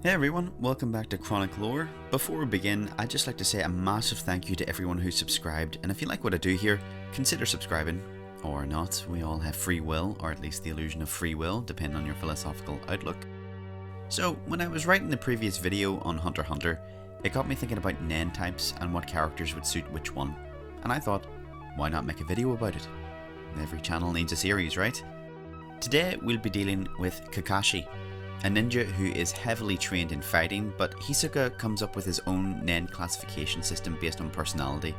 Hey everyone, welcome back to Chronic Lore. Before we begin, I'd just like to say a massive thank you to everyone who subscribed, and if you like what I do here, consider subscribing. Or not, we all have free will, or at least the illusion of free will, depending on your philosophical outlook. So, when I was writing the previous video on Hunter x Hunter, it got me thinking about Nan Types and what characters would suit which one. And I thought, why not make a video about it? Every channel needs a series, right? Today we'll be dealing with Kakashi, a ninja who is heavily trained in fighting, but Hisoka comes up with his own Nen classification system based on personality,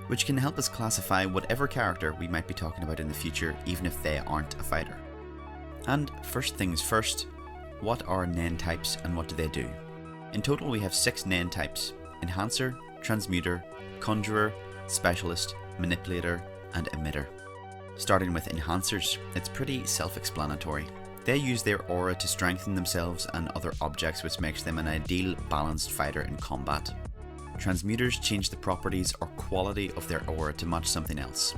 which can help us classify whatever character we might be talking about in the future, even if they aren't a fighter. And first things first, what are Nen types and what do they do? In total we have 6 Nen types: Enhancer, Transmuter, Conjurer, Specialist, Manipulator, and Emitter. Starting with Enhancers, it's pretty self-explanatory. They use their aura to strengthen themselves and other objects, which makes them an ideal balanced fighter in combat. Transmuters change the properties or quality of their aura to match something else.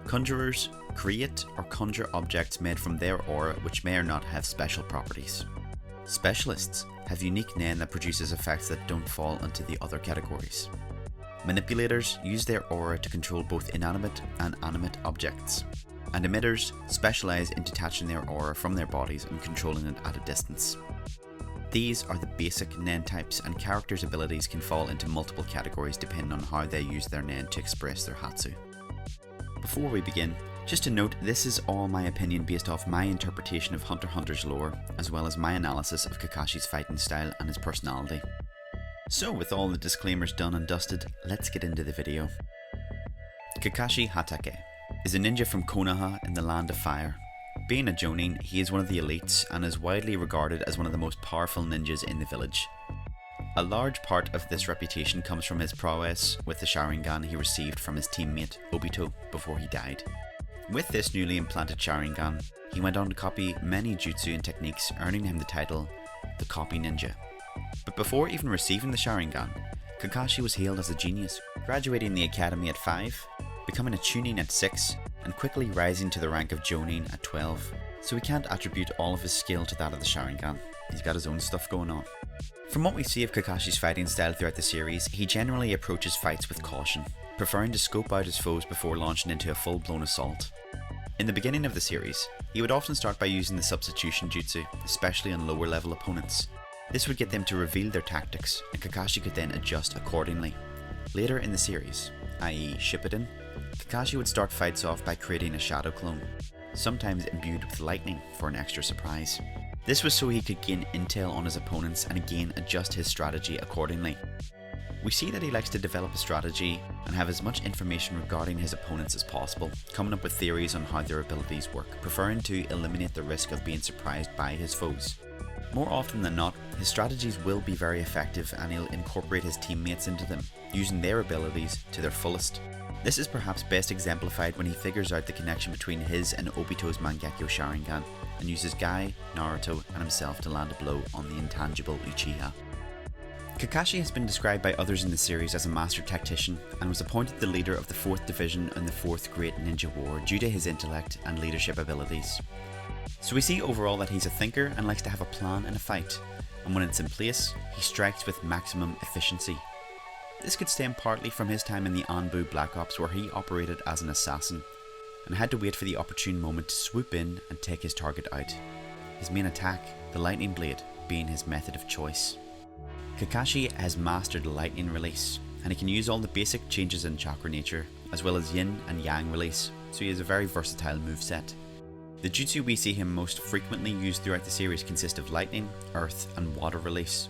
Conjurers create or conjure objects made from their aura which may or not have special properties. Specialists have unique Nen that produces effects that don't fall into the other categories. Manipulators use their aura to control both inanimate and animate objects. And emitters specialise in detaching their aura from their bodies and controlling it at a distance. These are the basic Nen types, and characters' abilities can fall into multiple categories depending on how they use their Nen to express their Hatsu. Before we begin, just to note, this is all my opinion based off my interpretation of Hunter x Hunter's lore, as well as my analysis of Kakashi's fighting style and his personality. So with all the disclaimers done and dusted, let's get into the video. Kakashi Hatake is a ninja from Konoha in the Land of Fire. Being a Jonin, he is one of the elites and is widely regarded as one of the most powerful ninjas in the village. A large part of this reputation comes from his prowess with the Sharingan he received from his teammate Obito before he died. With this newly implanted Sharingan, he went on to copy many jutsu and techniques, earning him the title the Copy Ninja. But before even receiving the Sharingan, Kakashi was hailed as a genius, graduating the academy at 5, becoming a Chunin at 6, and quickly rising to the rank of Jonin at 12, so we can't attribute all of his skill to that of the Sharingan. He's got his own stuff going on. From what we see of Kakashi's fighting style throughout the series, he generally approaches fights with caution, preferring to scope out his foes before launching into a full-blown assault. In the beginning of the series, he would often start by using the substitution jutsu, especially on lower level opponents. This would get them to reveal their tactics, and Kakashi could then adjust accordingly. Later in the series, i.e. Shippuden, Kakashi would start fights off by creating a shadow clone, sometimes imbued with lightning for an extra surprise. This was so he could gain intel on his opponents and again adjust his strategy accordingly. We see that he likes to develop a strategy and have as much information regarding his opponents as possible, coming up with theories on how their abilities work, preferring to eliminate the risk of being surprised by his foes. More often than not, his strategies will be very effective and he'll incorporate his teammates into them, using their abilities to their fullest. This is perhaps best exemplified when he figures out the connection between his and Obito's Mangekyo Sharingan, and uses Guy, Naruto and himself to land a blow on the intangible Uchiha. Kakashi has been described by others in the series as a master tactician, and was appointed the leader of the 4th Division in the 4th Great Ninja War due to his intellect and leadership abilities. So we see overall that he's a thinker and likes to have a plan in a fight, and when it's in place, he strikes with maximum efficiency. This could stem partly from his time in the Anbu Black Ops, where he operated as an assassin, and had to wait for the opportune moment to swoop in and take his target out. His main attack, the Lightning Blade, being his method of choice. Kakashi has mastered Lightning Release, and he can use all the basic changes in chakra nature, as well as Yin and Yang Release, so he has a very versatile moveset. The jutsu we see him most frequently used throughout the series consist of Lightning, Earth and Water Release,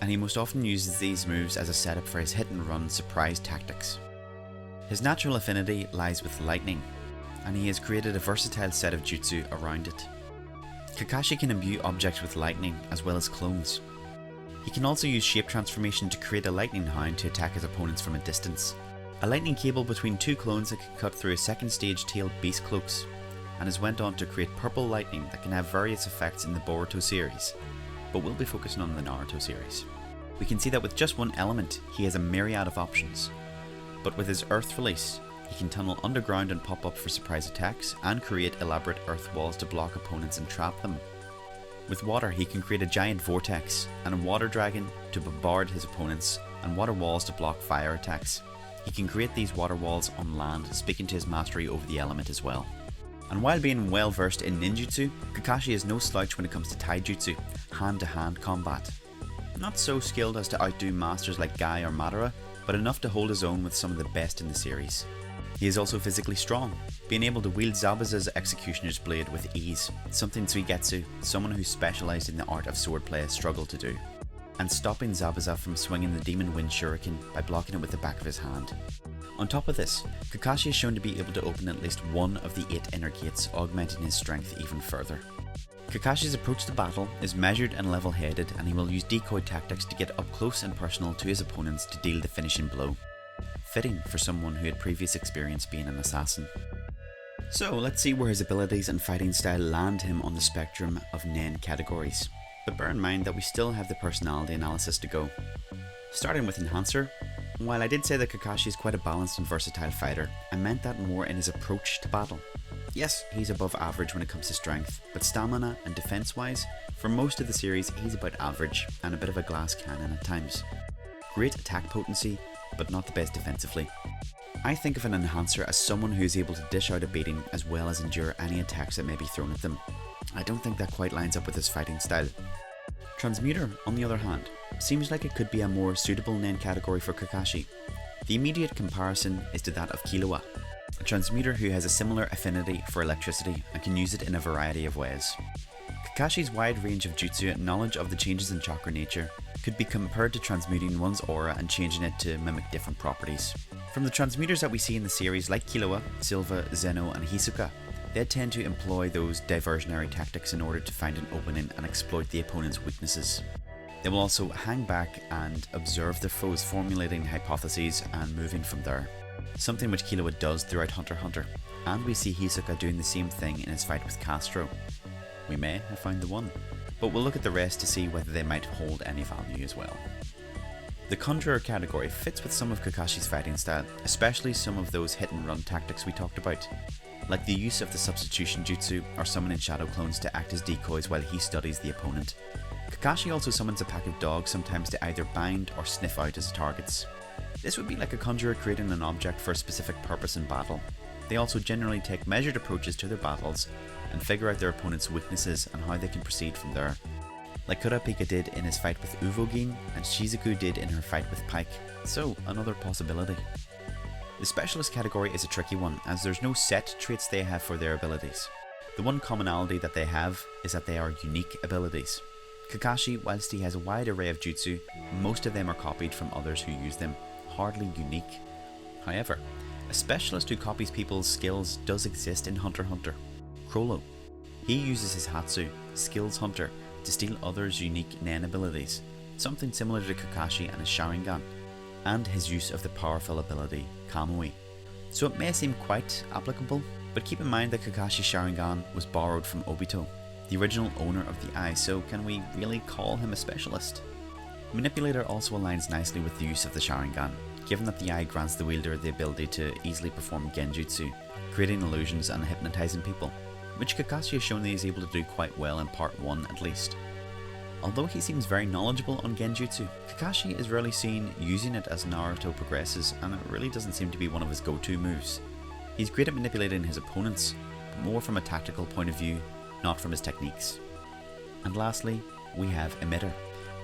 and he most often uses these moves as a setup for his hit and run surprise tactics. His natural affinity lies with lightning, and he has created a versatile set of jutsu around it. Kakashi can imbue objects with lightning as well as clones. He can also use shape transformation to create a lightning hound to attack his opponents from a distance, a lightning cable between 2 clones that can cut through a second stage tailed beast cloaks, and has went on to create purple lightning that can have various effects in the Boruto series, but we'll be focusing on the Naruto series. We can see that with just one element, he has a myriad of options, but with his Earth Release, he can tunnel underground and pop up for surprise attacks, and create elaborate earth walls to block opponents and trap them. With water, he can create a giant vortex and a water dragon to bombard his opponents, and water walls to block fire attacks. He can create these water walls on land, speaking to his mastery over the element as well. And while being well versed in ninjutsu, Kakashi is no slouch when it comes to taijutsu, hand-to-hand combat. Not so skilled as to outdo masters like Guy or Madara, but enough to hold his own with some of the best in the series. He is also physically strong, being able to wield Zabuza's Executioner's Blade with ease, something Suigetsu, someone who specialised in the art of swordplay, struggled to do, and stopping Zabuza from swinging the Demon Wind Shuriken by blocking it with the back of his hand. On top of this, Kakashi is shown to be able to open at least one of the 8 inner gates, augmenting his strength even further. Kakashi's approach to battle is measured and level-headed, and he will use decoy tactics to get up close and personal to his opponents to deal the finishing blow. Fitting for someone who had previous experience being an assassin. So let's see where his abilities and fighting style land him on the spectrum of Nen categories. But bear in mind that we still have the personality analysis to go. Starting with Enhancer, while I did say that Kakashi is quite a balanced and versatile fighter, I meant that more in his approach to battle. Yes, he's above average when it comes to strength, but stamina and defense wise, for most of the series he's about average and a bit of a glass cannon at times. Great attack potency, but not the best defensively. I think of an Enhancer as someone who is able to dish out a beating as well as endure any attacks that may be thrown at them. I don't think that quite lines up with his fighting style. Transmuter, on the other hand, seems like it could be a more suitable Nen category for Kakashi. The immediate comparison is to that of Killua, a transmuter who has a similar affinity for electricity and can use it in a variety of ways. Kakashi's wide range of jutsu and knowledge of the changes in chakra nature could be compared to transmuting one's aura and changing it to mimic different properties. From the transmuters that we see in the series like Killua, Silva, Zeno and Hisoka, they tend to employ those diversionary tactics in order to find an opening and exploit the opponent's weaknesses. They will also hang back and observe their foes, formulating hypotheses and moving from there. Something which Killua does throughout Hunter x Hunter, and we see Hisoka doing the same thing in his fight with Castro. We may have found the one, but we'll look at the rest to see whether they might hold any value as well. The Conjurer category fits with some of Kakashi's fighting style, especially some of those hit and run tactics we talked about, like the use of the substitution jutsu or summoning shadow clones to act as decoys while he studies the opponent. Kakashi also summons a pack of dogs, sometimes to either bind or sniff out as targets. This would be like a conjurer creating an object for a specific purpose in battle. They also generally take measured approaches to their battles and figure out their opponent's weaknesses and how they can proceed from there. Like Kurapika did in his fight with Uvogin and Shizuku did in her fight with Pike, so another possibility. The specialist category is a tricky one, as there's no set traits they have for their abilities. The one commonality that they have is that they are unique abilities. Kakashi, whilst he has a wide array of jutsu, most of them are copied from others who use them, hardly unique. However, a specialist who copies people's skills does exist in Hunter x Hunter. Crollo. He uses his Hatsu, Skills Hunter, to steal others' unique Nen abilities, something similar to Kakashi and his Sharingan, and his use of the powerful ability Kamui. So it may seem quite applicable, but keep in mind that Kakashi's Sharingan was borrowed from Obito, the original owner of the eye, so can we really call him a specialist? Manipulator also aligns nicely with the use of the Sharingan, given that the eye grants the wielder the ability to easily perform genjutsu, creating illusions and hypnotizing people, which Kakashi has shown that he is able to do quite well in part 1 at least. Although he seems very knowledgeable on genjutsu, Kakashi is rarely seen using it as Naruto progresses, and it really doesn't seem to be one of his go-to moves. He's great at manipulating his opponents, but more from a tactical point of view, not from his techniques. And lastly, we have Emitter.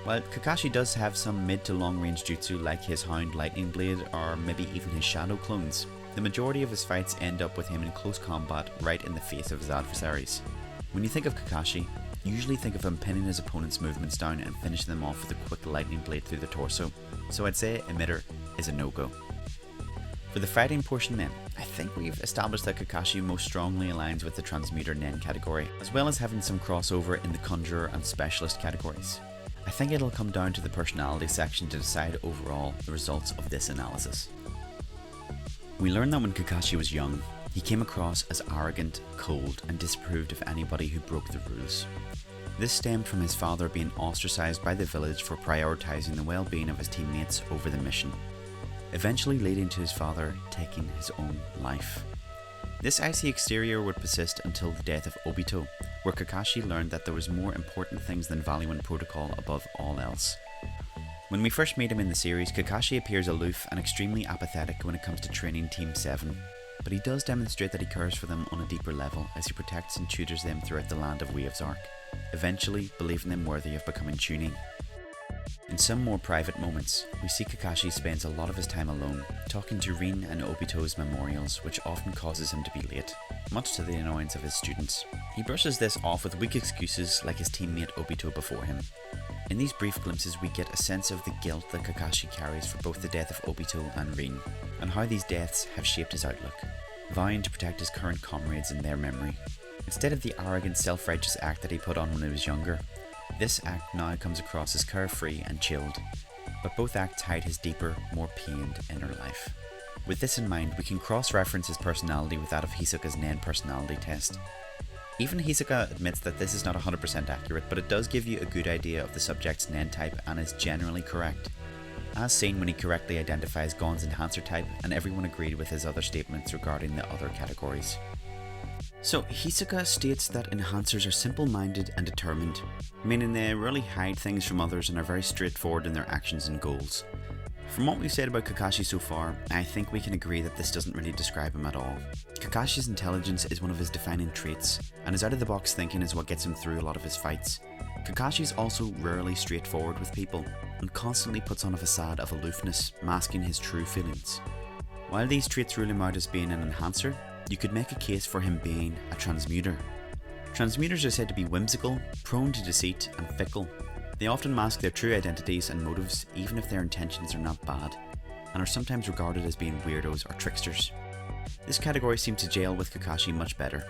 While Kakashi does have some mid to long range jutsu like his Hound Lightning Blade or maybe even his Shadow clones, the majority of his fights end up with him in close combat right in the face of his adversaries. When you think of Kakashi, usually think of him pinning his opponent's movements down and finishing them off with a quick lightning blade through the torso, so I'd say Emitter is a no-go. For the fighting portion then, I think we've established that Kakashi most strongly aligns with the Transmuter Nen category, as well as having some crossover in the Conjurer and Specialist categories. I think it'll come down to the personality section to decide overall the results of this analysis. We learn that when Kakashi was young, he came across as arrogant, cold, and disapproved of anybody who broke the rules. This stemmed from his father being ostracized by the village for prioritizing the well-being of his teammates over the mission, eventually leading to his father taking his own life. This icy exterior would persist until the death of Obito, where Kakashi learned that there was more important things than value and protocol above all else. When we first meet him in the series, Kakashi appears aloof and extremely apathetic when it comes to training Team 7, but he does demonstrate that he cares for them on a deeper level as he protects and tutors them throughout the Land of Waves arc, eventually believing them worthy of becoming Chunin. In some more private moments, we see Kakashi spends a lot of his time alone, talking to Rin and Obito's memorials, which often causes him to be late, much to the annoyance of his students. He brushes this off with weak excuses like his teammate Obito before him. In these brief glimpses we get a sense of the guilt that Kakashi carries for both the death of Obito and Rin, and how these deaths have shaped his outlook, vowing to protect his current comrades in their memory. Instead of the arrogant self-righteous act that he put on when he was younger, this act now comes across as carefree and chilled, but both acts hide his deeper, more pained inner life. With this in mind, we can cross-reference his personality with that of Hisoka's Nen personality test. Even Hisoka admits that this is not 100% accurate, but it does give you a good idea of the subject's Nen type and is generally correct, as seen when he correctly identifies Gon's enhancer type, and everyone agreed with his other statements regarding the other categories. So Hisoka states that enhancers are simple-minded and determined, meaning they rarely hide things from others and are very straightforward in their actions and goals. From what we've said about Kakashi so far, I think we can agree that this doesn't really describe him at all. Kakashi's intelligence is one of his defining traits, and his out-of-the-box thinking is what gets him through a lot of his fights. Kakashi's also rarely straightforward with people, and constantly puts on a facade of aloofness, masking his true feelings. While these traits rule him out as being an enhancer, you could make a case for him being a transmuter. Transmuters are said to be whimsical, prone to deceit, and fickle. They often mask their true identities and motives even if their intentions are not bad, and are sometimes regarded as being weirdos or tricksters. This category seems to gel with Kakashi much better.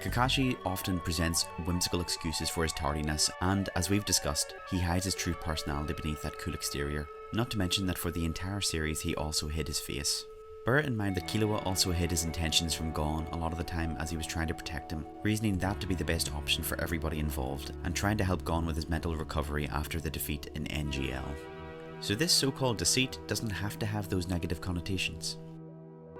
Kakashi often presents whimsical excuses for his tardiness, and as we've discussed, he hides his true personality beneath that cool exterior, not to mention that for the entire series he also hid his face. Bear in mind that Killua also hid his intentions from Gon a lot of the time as he was trying to protect him, reasoning that to be the best option for everybody involved, and trying to help Gon with his mental recovery after the defeat in NGL. So this so-called deceit doesn't have to have those negative connotations.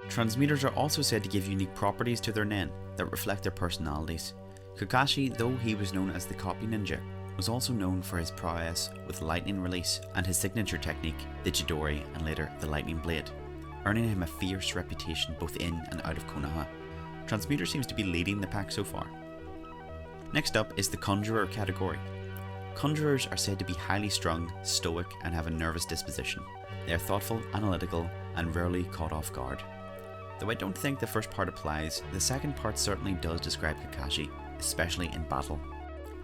Transmuters are also said to give unique properties to their Nen that reflect their personalities. Kakashi, though he was known as the copy ninja, was also known for his prowess with lightning release and his signature technique, the Chidori and later the lightning blade, earning him a fierce reputation both in and out of Konoha. Transmuter seems to be leading the pack so far. Next up is the Conjurer category. Conjurers are said to be highly strung, stoic, and have a nervous disposition. They are thoughtful, analytical, and rarely caught off guard. Though I don't think the first part applies, the second part certainly does describe Kakashi, especially in battle.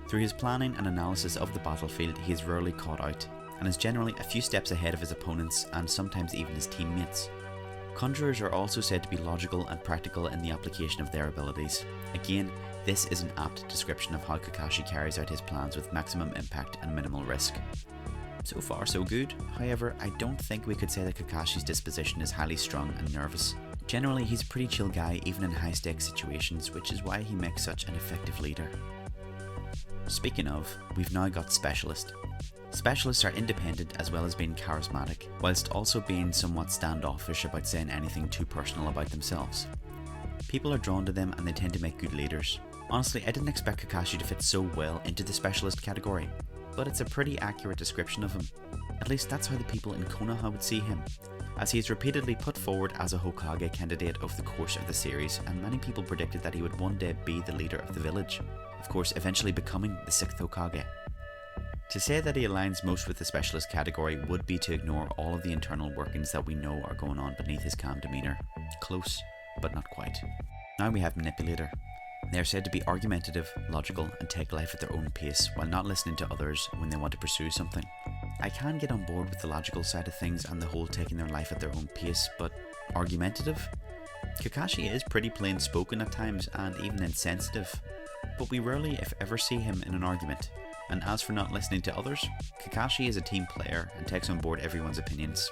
Through his planning and analysis of the battlefield, he is rarely caught out, and is generally a few steps ahead of his opponents and sometimes even his teammates. Conjurers are also said to be logical and practical in the application of their abilities. Again, this is an apt description of how Kakashi carries out his plans with maximum impact and minimal risk. So far so good, however I don't think we could say that Kakashi's disposition is highly strung and nervous. Generally he's a pretty chill guy even in high stakes situations, which is why he makes such an effective leader. Speaking of, we've now got Specialist. Specialists are independent as well as being charismatic, whilst also being somewhat standoffish about saying anything too personal about themselves. People are drawn to them and they tend to make good leaders. Honestly, I didn't expect Kakashi to fit so well into the Specialist category, but it's a pretty accurate description of him. At least that's how the people in Konoha would see him, as he is repeatedly put forward as a Hokage candidate over the course of the series, and many people predicted that he would one day be the leader of the village, of course eventually becoming the 6th Hokage. To say that he aligns most with the Specialist category would be to ignore all of the internal workings that we know are going on beneath his calm demeanour. Close, but not quite. Now we have Manipulator. They are said to be argumentative, logical, and take life at their own pace while not listening to others when they want to pursue something. I can get on board with the logical side of things and the whole taking their life at their own pace, but argumentative? Kakashi is pretty plain spoken at times and even insensitive, but we rarely if ever see him in an argument. And as for not listening to others, Kakashi is a team player and takes on board everyone's opinions.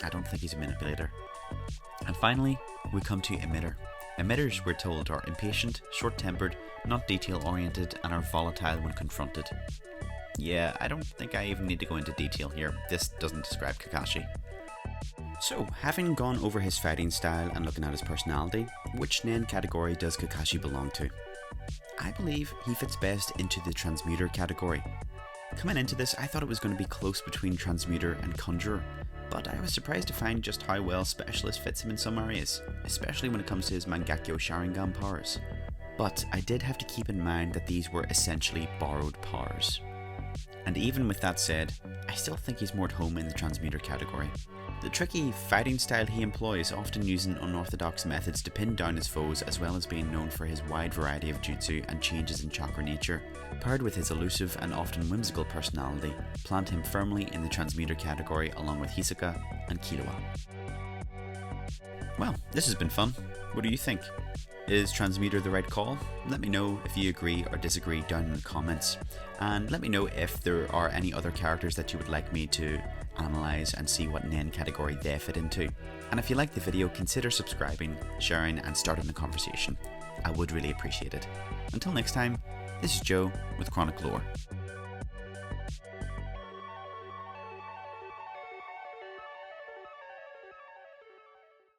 I don't think he's a manipulator. And finally, we come to Emitter. Emitters, we're told, are impatient, short-tempered, not detail-oriented, and are volatile when confronted. Yeah, I don't think I even need to go into detail here. This doesn't describe Kakashi. So, having gone over his fighting style and looking at his personality, which Nen category does Kakashi belong to? I believe he fits best into the Transmuter category. Coming into this, I thought it was going to be close between Transmuter and Conjurer, but I was surprised to find just how well Specialist fits him in some areas, especially when it comes to his Mangekyo Sharingan powers. But I did have to keep in mind that these were essentially borrowed powers. And even with that said, I still think he's more at home in the Transmuter category. The tricky fighting style he employs, often using unorthodox methods to pin down his foes, as well as being known for his wide variety of jutsu and changes in chakra nature, paired with his elusive and often whimsical personality, plant him firmly in the Transmuter category along with Hisoka and Killua. Well, this has been fun. What do you think? Is Transmuter the right call? Let me know if you agree or disagree down in the comments, and let me know if there are any other characters that you would like me to analyse and see what Nen category they fit into. And if you liked the video, consider subscribing, sharing and starting the conversation. I would really appreciate it. Until next time, this is Joe with Chronic Lore.